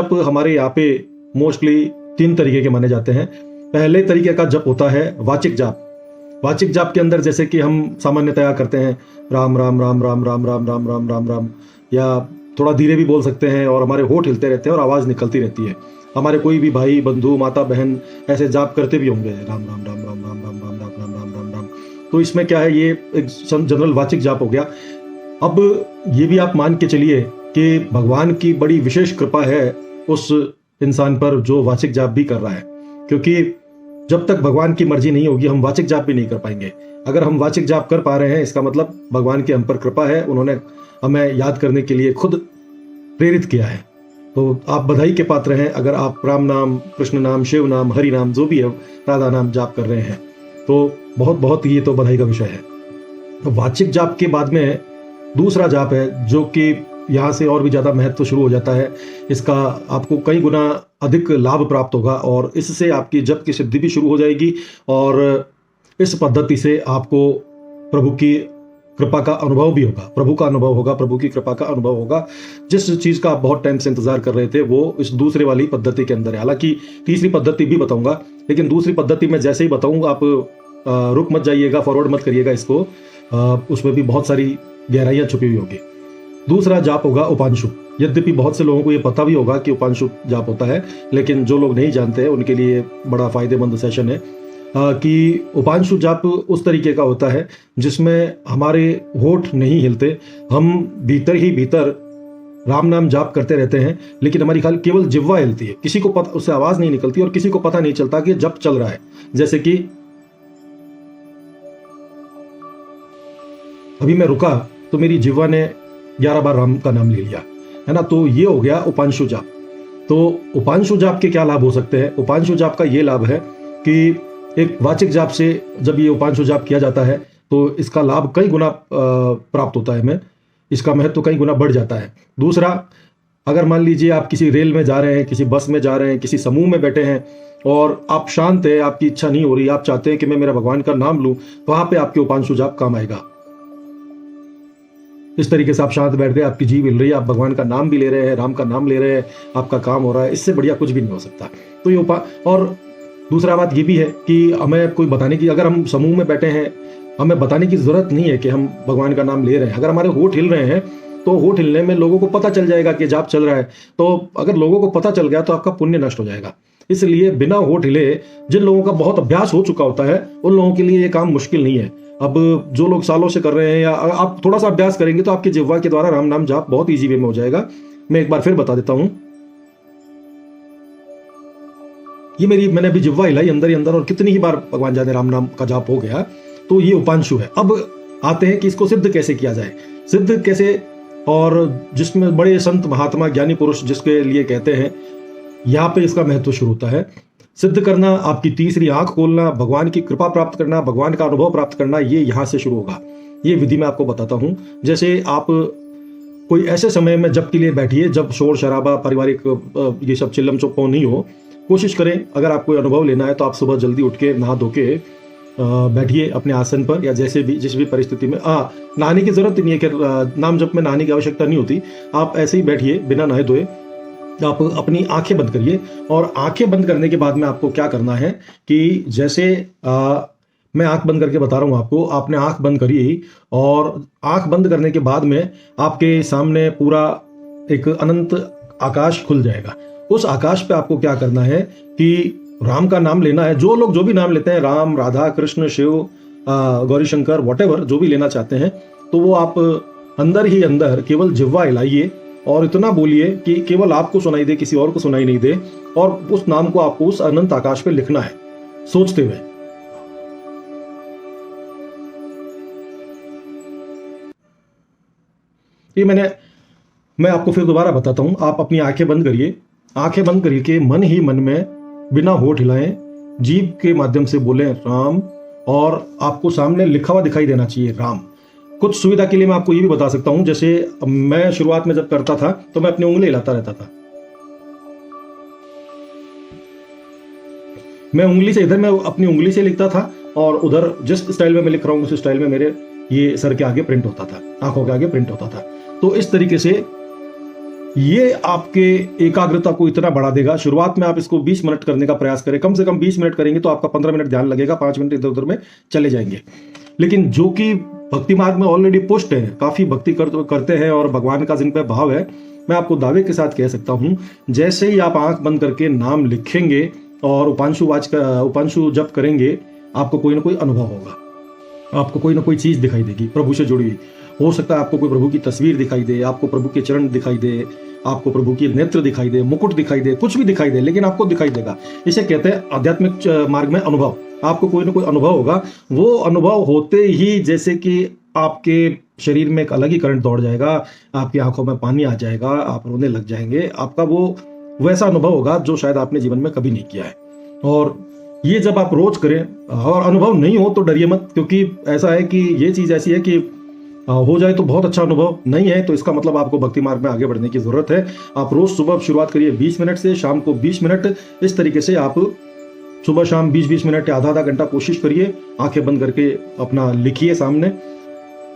जप हमारे यहाँ पे मोस्टली 3 तरीके के माने जाते हैं। पहले तरीके का जप होता है वाचिक जाप। वाचिक जाप के अंदर जैसे कि हम सामान्यतया करते हैं राम राम राम राम राम राम राम राम राम राम, या थोड़ा धीरे भी बोल सकते हैं और हमारे होठ हिलते रहते हैं और आवाज़ निकलती रहती है। हमारे कोई भी भाई बंधु माता बहन ऐसे जाप करते भी होंगे राम राम राम राम राम राम राम राम राम राम राम राम। तो इसमें क्या है, ये एक जनरल वाचिक जाप हो गया। अब ये भी आप मान के चलिए कि भगवान की बड़ी विशेष कृपा है उस इंसान पर जो वाचिक जाप भी कर रहा है, क्योंकि जब तक भगवान की मर्जी नहीं होगी हम वाचिक जाप भी नहीं कर पाएंगे। अगर हम वाचिक जाप कर पा रहे हैं इसका मतलब भगवान की हम पर कृपा है, उन्होंने हमें याद करने के लिए खुद प्रेरित किया है। तो आप बधाई के पात्र हैं अगर आप राम नाम, कृष्ण नाम, शिव नाम, हरि नाम, जो भी है राधा नाम जाप कर रहे हैं, तो बहुत बहुत ये तो बधाई का विषय है। तो वाचिक जाप के बाद में दूसरा जाप है जो कि यहाँ से और भी ज़्यादा महत्व शुरू हो जाता है। इसका आपको कई गुना अधिक लाभ प्राप्त होगा और इससे आपकी जप की सिद्धि भी शुरू हो जाएगी और इस पद्धति से आपको प्रभु की कृपा का अनुभव भी होगा, प्रभु का अनुभव होगा, प्रभु की कृपा का अनुभव होगा। जिस चीज़ का आप बहुत टाइम से इंतजार कर रहे थे वो इस दूसरे वाली पद्धति के अंदर है। हालांकि तीसरी पद्धति भी बताऊंगा, लेकिन दूसरी पद्धति में जैसे ही बताऊंगा आप रुक मत जाइएगा, फॉरवर्ड मत करिएगा इसको, उसमें भी बहुत सारी गहराइयाँ छुपी हुई होगी। दूसरा जाप होगा उपांशु। यद्यपि बहुत से लोगों को ये पता भी होगा कि उपांशु जाप होता है, लेकिन जो लोग नहीं जानते हैं उनके लिए बड़ा फायदेमंद सेशन है कि उपांशु जाप उस तरीके का होता है जिसमें हमारे होठ नहीं हिलते, हम भीतर ही भीतर राम नाम जाप करते रहते हैं, लेकिन हमारी खाली केवल जिह्वा हिलती है, किसी को पता, उससे आवाज नहीं निकलती और किसी को पता नहीं चलता कि जप चल रहा है। जैसे कि अभी मैं रुका तो मेरी जिह्वा ने 11 बार राम का नाम ले लिया, है ना। तो ये हो गया उपांशु जाप। तो उपांशु जाप के क्या लाभ हो सकते हैं? उपांशु जाप का ये लाभ है कि एक वाचिक जाप से जब ये उपांशु जाप किया जाता है तो इसका लाभ कई गुना प्राप्त होता है, हमें इसका महत्व कई गुना बढ़ जाता है। दूसरा, अगर मान लीजिए आप किसी रेल में जा रहे हैं, किसी बस में जा रहे हैं, किसी समूह में बैठे हैं और आप शांत है, आपकी इच्छा नहीं हो रही, आप चाहते हैं कि मैं मेरा भगवान का नाम लूं, वहां पे आपके उपांशु जाप काम आएगा। इस तरीके से आप शांत बैठ गए, आपकी जीभ हिल रही है, आप भगवान का नाम भी ले रहे हैं, राम का नाम ले रहे हैं, आपका काम हो रहा है, इससे बढ़िया कुछ भी नहीं हो सकता। तो ये और दूसरा बात ये भी है कि हमें कोई बताने की, अगर हम समूह में बैठे हैं हमें बताने की जरूरत नहीं है कि हम भगवान का नाम ले रहे हैं। अगर हमारे होठ हिल रहे हैं तो होठ हिलने में लोगों को पता चल जाएगा कि जाप चल रहा है। तो अगर लोगों को पता चल गया तो आपका पुण्य नष्ट हो जाएगा। इसलिए बिना होठ हिले, जिन लोगों का बहुत अभ्यास हो चुका होता है उन लोगों के लिए ये काम मुश्किल नहीं है। अब जो लोग सालों से कर रहे हैं या आप थोड़ा सा अभ्यास करेंगे तो आपकी जिह्वा के द्वारा राम नाम जाप बहुत ईजी वे में हो जाएगा। मैं एक बार फिर बता देता हूं, ये मैंने अभी जिह्वा हिलाई अंदर ही अंदर और कितनी ही बार भगवान जाने राम नाम का जाप हो गया। तो ये उपांशु है। अब आते हैं कि इसको सिद्ध कैसे किया जाए, सिद्ध कैसे, और जिसमें बड़े संत महात्मा ज्ञानी पुरुष जिसके लिए कहते हैं, यहाँ पे इसका महत्व शुरू होता है। सिद्ध करना, आपकी तीसरी आंख खोलना, भगवान की कृपा प्राप्त करना, भगवान का अनुभव प्राप्त करना, ये यहाँ से शुरू होगा। ये विधि मैं आपको बताता हूँ। जैसे आप कोई ऐसे समय में जप के लिए बैठिए जब शोर शराबा, पारिवारिक ये सब चिल्लम चुप्पो नहीं हो। कोशिश करें, अगर आपको अनुभव लेना है तो आप सुबह जल्दी उठ के नहा धो के बैठिए अपने आसन पर, या जैसे भी जिस भी परिस्थिति में। नहाने की जरूरत नहीं है कि नाम जप में नहाने की आवश्यकता नहीं होती। आप ऐसे ही बैठिए बिना नहाए धोए, आप अपनी आंखें बंद करिए। और आंखें बंद करने के बाद में आपको क्या करना है कि जैसे मैं आंख बंद करके बता रहा हूं आपको, आपने आंख बंद करी और आंख बंद करने के बाद में आपके सामने पूरा एक अनंत आकाश खुल जाएगा। उस आकाश पे आपको क्या करना है कि राम का नाम लेना है। जो लोग जो भी नाम लेते हैं, राम, राधा, कृष्ण, शिव, गौरी शंकर, वॉटेवर जो भी लेना चाहते हैं, तो वो आप अंदर ही अंदर केवल जिह्वा हिलाइए और इतना बोलिए कि केवल आपको सुनाई दे, किसी और को सुनाई नहीं दे। और उस नाम को आपको उस अनंत आकाश पे लिखना है सोचते हुए। ये मैं आपको फिर दोबारा बताता हूं। आप अपनी आंखें बंद करिए, आंखें बंद करके मन ही मन में बिना होठ हिलाएं जीभ के माध्यम से बोलें राम, और आपको सामने लिखा हुआ दिखाई देना चाहिए राम। कुछ सुविधा के लिए मैं आपको ये भी बता सकता हूं, जैसे मैं शुरुआत में जब करता था तो मैं अपनी उंगली हिलाता रहता था। मैं उंगली से, इधर मैं अपनी उंगली से लिखता था और उधर जिस स्टाइल में मैं लिख रहा हूं उस स्टाइल में मेरे ये सर के आगे प्रिंट होता था, आंखों के आगे प्रिंट होता था। तो इस तरीके से ये आपके एकाग्रता को इतना बढ़ा देगा। शुरुआत में आप इसको 20 मिनट करने का प्रयास करें, कम से कम 20 मिनट करेंगे तो आपका 15 मिनट ध्यान लगेगा, 5 मिनट इधर उधर में चले जाएंगे। लेकिन जो कि भक्ति मार्ग में ऑलरेडी पुष्ट है, काफी भक्ति करते हैं और भगवान का जिन पे भाव है, मैं आपको दावे के साथ कह सकता हूं, जैसे ही आप आंख बंद करके नाम लिखेंगे और उपांशु जप करेंगे, आपको कोई ना कोई अनुभव होगा, आपको कोई ना कोई चीज दिखाई देगी प्रभु से जुड़ी हुई। हो सकता है आपको कोई प्रभु की तस्वीर दिखाई दे, आपको प्रभु के चरण दिखाई दे, आपको प्रभु की नेत्र दिखाई दे, मुकुट दिखाई दे, कुछ भी दिखाई दे, लेकिन आपको दिखाई देगा। इसे कहते हैं आध्यात्मिक मार्ग में अनुभव। आपको कोई ना कोई अनुभव होगा। वो अनुभव होते ही जैसे कि आपके शरीर में एक अलग ही करंट दौड़ जाएगा, आपकी आंखों में पानी आ जाएगा, आप रोने लग जाएंगे। आपका वो वैसा अनुभव होगा जो शायद आपने जीवन में कभी नहीं किया है। और ये जब आप रोज करें और अनुभव नहीं हो तो डरिए मत, क्योंकि ऐसा है कि ये चीज ऐसी है कि हो जाए तो बहुत अच्छा अनुभव, नहीं है तो इसका मतलब आपको भक्ति मार्ग में आगे बढ़ने की जरूरत है। आप रोज सुबह शुरुआत करिए 20 मिनट से, शाम को 20 मिनट। इस तरीके से आप सुबह शाम 20-20 मिनट या आधा घंटा कोशिश करिए, आंखें बंद करके अपना लिखिए सामने।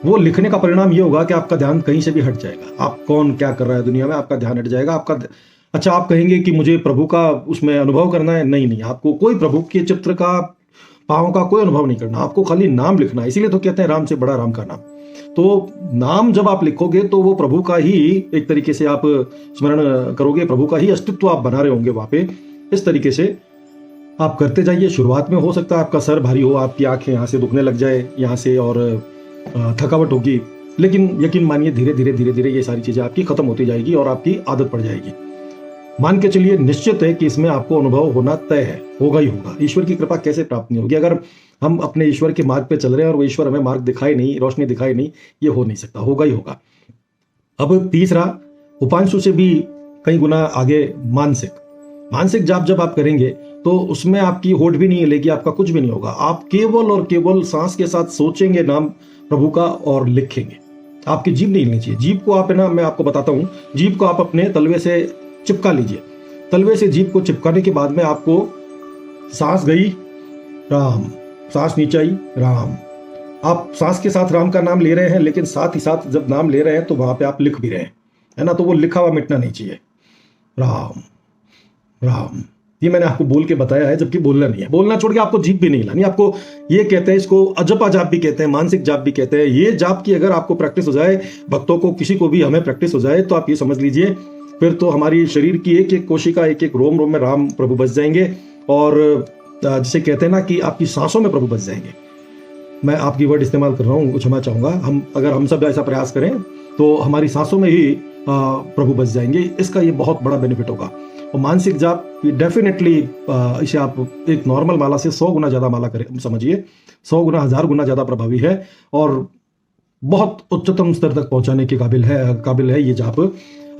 वो लिखने का परिणाम ये होगा कि आपका ध्यान कहीं से भी हट जाएगा। आप कौन क्या कर रहा है दुनिया में, आपका ध्यान हट जाएगा। अच्छा, आप कहेंगे कि मुझे प्रभु का उसमें अनुभव करना है। नहीं, आपको कोई प्रभु के चित्र का, पाँव का कोई अनुभव नहीं करना, आपको खाली नाम लिखना है। इसीलिए तो कहते हैं राम से बड़ा राम का नाम। तो नाम जब आप लिखोगे तो वो प्रभु का ही एक तरीके से आप स्मरण करोगे, प्रभु का ही अस्तित्व आप बना रहे होंगे वहां पे। इस तरीके से आप करते जाइए। शुरुआत में हो सकता है आपका सर भारी हो, आपकी आंखें यहाँ से दुखने लग जाए यहाँ से, और थकावट होगी, लेकिन यकीन मानिए धीरे धीरे ये सारी चीजें आपकी खत्म होती जाएगी और आपकी आदत पड़ जाएगी। मान के चलिए, निश्चित है कि इसमें आपको अनुभव होना तय है, होगा ही होगा। ईश्वर की कृपा कैसे प्राप्त नहीं होगी? अगर हम अपने ईश्वर के मार्ग पे चल रहे हैं और वो ईश्वर हमें मार्ग दिखाई नहीं, रोशनी दिखाई नहीं, ये हो नहीं सकता, होगा ही होगा। अब तीसरा, उपांशु से भी कई गुना आगे मानसिक जाप जब आप करेंगे तो उसमें आपकी होठ भी नहीं हिलेगी, आपका कुछ भी नहीं होगा। आप केवल और केवल सांस के साथ सोचेंगे नाम प्रभु का और लिखेंगे। आपकी जीभ नहीं हिलनी चाहिए। जीभ को आप, है ना, मैं आपको बताता हूं, जीभ को आप अपने तलवे से चिपका लीजिए। तलवे से जीभ को चिपकाने के बाद में आपको सांस गई राम, सांस नीचे आई राम। आप सांस के साथ राम का नाम ले रहे हैं, लेकिन साथ ही साथ जब नाम ले रहे हैं तो वहां पे आप लिख भी रहे हैं, है ना, तो वो लिखा हुआ मिटना नहीं चाहिए। राम राम, ये मैंने आपको बोल के बताया है, जबकि बोलना नहीं है। बोलना छोड़ के आपको जीभ भी नहीं हिलानी। आपको ये कहते हैं, इसको अजपा जाप भी कहते हैं, मानसिक जाप भी कहते हैं। ये जाप की अगर आपको प्रैक्टिस हो जाए, भक्तों को, किसी को भी, हमें प्रैक्टिस हो जाए, तो आप ये समझ लीजिए फिर तो हमारी शरीर की एक एक कोशिका, एक एक रोम रोम में राम प्रभु बस जाएंगे। और जिसे कहते हैं ना कि आपकी सांसों में प्रभु बस जाएंगे। मैं आपकी वर्ड इस्तेमाल कर रहा हूँ, क्षमा चाहूंगा। अगर हम सब ऐसा प्रयास करें तो हमारी सांसों में ही प्रभु बस जाएंगे। इसका ये बहुत बड़ा बेनिफिट होगा। और मानसिक जाप डेफिनेटली इसे आप एक नॉर्मल माला से 100 गुना ज्यादा माला करें, समझिए 100 गुना, 1000 गुना ज्यादा प्रभावी है और बहुत उच्चतम स्तर तक पहुंचाने के काबिल है ये जाप।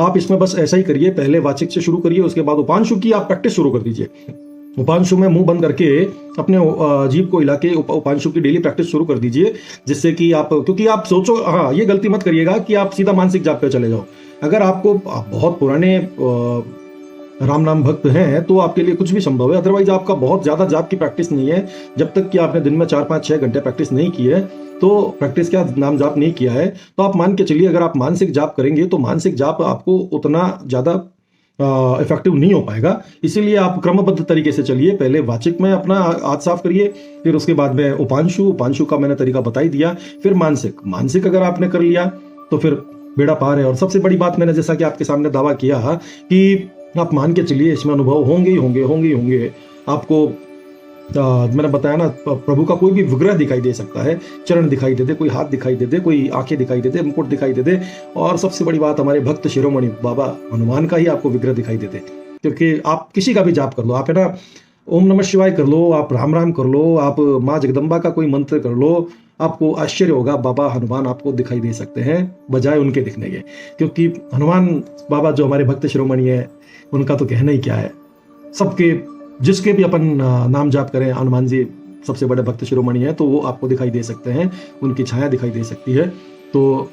आप इसमें बस ऐसा ही करिए, पहले वाचिक से शुरू करिए, उसके बाद उपांशु की आप प्रैक्टिस शुरू कर दीजिए। उपांशु में मुंह बंद करके अपने जीभ को हिला के उपांशु की डेली प्रैक्टिस शुरू कर दीजिए, जिससे कि आप, क्योंकि आप सोचो, हाँ, ये गलती मत करिएगा कि आप सीधा मानसिक जाप पे चले जाओ। अगर आपको बहुत पुराने राम नाम भक्त हैं तो आपके लिए कुछ भी संभव है। अदरवाइज आपका बहुत ज्यादा जाप की प्रैक्टिस नहीं है, जब तक कि आपने दिन में 4-5-6 घंटे प्रैक्टिस नहीं की है, तो प्रैक्टिस क्या, नाम जाप नहीं किया है, तो आप मान के चलिए अगर आप मानसिक जाप करेंगे तो मानसिक जाप आपको उतना ज्यादा इफेक्टिव नहीं हो पाएगा। इसीलिए आप क्रमबद्ध तरीके से चलिए। पहले वाचिक में अपना हाथ साफ करिए, फिर उसके बाद में उपांशु का मैंने तरीका बता ही दिया, फिर मानसिक अगर आपने कर लिया तो फिर बेड़ा पार है। और सबसे बड़ी बात, मैंने जैसा कि आपके सामने दावा किया कि आप मान के चलिए इसमें अनुभव होंगे। आपको मैंने बताया ना, प्रभु का कोई भी विग्रह दिखाई दे सकता है, चरण दिखाई दे दे, कोई हाथ दिखाई दे दे, कोई आंखें दिखाई दे दे, मुकुट दिखाई दे दे, और सबसे बड़ी बात, हमारे भक्त शिरोमणि बाबा हनुमान का ही आपको विग्रह दिखाई दे दे। क्योंकि आप किसी का भी जाप कर लो, आप, है ना, ओम नमः शिवाय कर लो, आप राम राम कर लो, आप माँ जगदम्बा का कोई मंत्र कर लो, आपको आश्चर्य होगा, बाबा हनुमान आपको दिखाई दे सकते हैं बजाय उनके दिखने के। क्योंकि हनुमान बाबा जो हमारे भक्त शिरोमणि है, उनका तो कहना ही क्या है। सबके, जिसके भी अपन नाम जाप करें, हनुमान जी सबसे बड़े भक्त शिरोमणि है, तो वो आपको दिखाई दे सकते हैं, उनकी छाया दिखाई दे सकती है। तो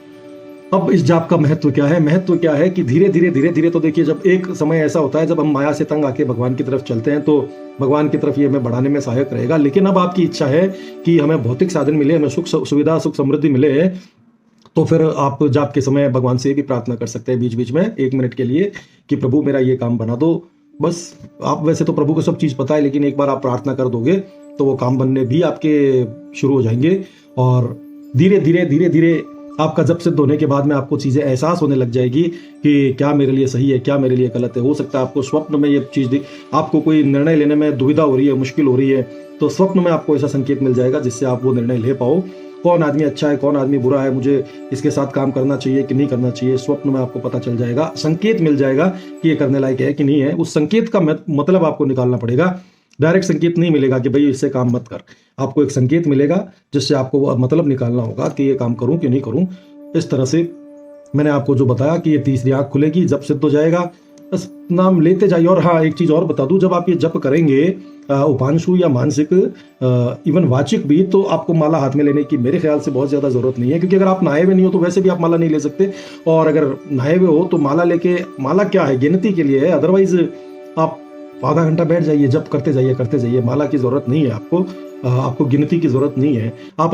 अब इस जाप का महत्व क्या है? महत्व क्या है कि धीरे धीरे तो देखिए, जब एक समय ऐसा होता है जब हम माया से तंग आके भगवान की तरफ चलते हैं, तो भगवान की तरफ ये हमें बढ़ाने में सहायक रहेगा। लेकिन अब आपकी इच्छा है कि हमें भौतिक साधन मिले, हमें सुख सुविधा, सुख समृद्धि मिले, तो फिर आप जाप के समय भगवान से भी प्रार्थना कर सकते हैं बीच बीच में 1 मिनट के लिए कि प्रभु मेरा ये काम बना दो। बस आप वैसे तो प्रभु को सब चीज़ पता है, लेकिन एक बार आप प्रार्थना कर दोगे तो वो काम बनने भी आपके शुरू हो जाएंगे। और धीरे धीरे धीरे धीरे आपका जब सिद्ध होने के बाद में आपको चीज़ें एहसास होने लग जाएगी कि क्या मेरे लिए सही है, क्या मेरे लिए गलत है। हो सकता है आपको स्वप्न में ये चीज़ आपको कोई निर्णय लेने में दुविधा हो रही है, मुश्किल हो रही है, तो स्वप्न में आपको ऐसा संकेत मिल जाएगा जिससे आप वो निर्णय ले पाओ, कौन आदमी अच्छा है, कौन आदमी बुरा है, मुझे इसके साथ काम करना चाहिए कि नहीं करना चाहिए। स्वप्न में आपको पता चल जाएगा, संकेत मिल जाएगा कि ये करने लायक है कि नहीं है। उस संकेत का मतलब आपको निकालना पड़ेगा। डायरेक्ट संकेत नहीं मिलेगा कि भाई इससे काम मत कर, आपको एक संकेत मिलेगा जिससे आपको मतलब निकालना होगा कि ये काम करूं कि नहीं करूं। इस तरह से मैंने आपको जो बताया कि ये तीसरी आंख खुलेगी जब सिद्ध हो जाएगा, बस नाम लेते जाइए। और हाँ, एक चीज़ और बता दूं, जब आप ये जप करेंगे उपांशु या मानसिक इवन वाचिक भी, तो आपको माला हाथ में लेने की मेरे ख्याल से बहुत ज़्यादा ज़रूरत नहीं है, क्योंकि अगर आप नहाए हुए नहीं हो तो वैसे भी आप माला नहीं ले सकते, और अगर नहाए हुए हो तो माला लेके, माला क्या है, गिनती के लिए है। अदरवाइज आप आधा घंटा बैठ जाइए, जप करते जाइए, माला की ज़रूरत नहीं है आपको, आपको गिनती की ज़रूरत नहीं है। आप